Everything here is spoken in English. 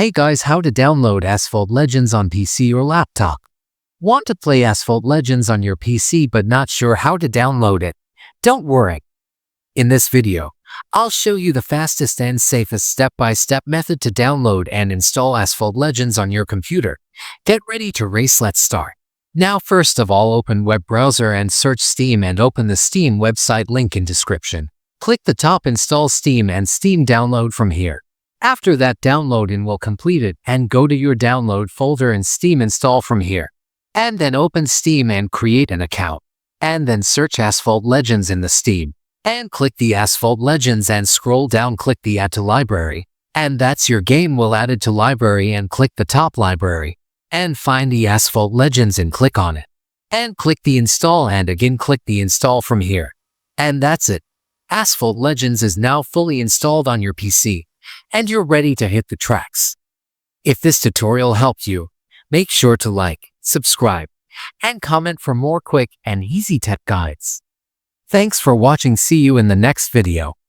Hey guys, how to download Asphalt Legends on PC or laptop? Want to play Asphalt Legends on your PC but not sure how to download it? Don't worry. In this video, I'll show you the fastest and safest step-by-step method to download and install Asphalt Legends on your computer. Get ready to race, let's start. Now first of all, open web browser and search Steam and open the Steam website link in description. Click the top install Steam and Steam download from here. After that, downloading will complete it and go to your download folder and Steam install from here. And then open Steam and create an account. And then search Asphalt Legends in the Steam. And click the Asphalt Legends and scroll down, click the Add to Library. And that's your game will add it to library and click the top library. And find the Asphalt Legends and click on it. And click the install and again click the install from here. And that's it. Asphalt Legends is now fully installed on your PC. And you're ready to hit the tracks. If this tutorial helped you, make sure to like, subscribe, and comment for more quick and easy tech guides. Thanks for watching. See you in the next video.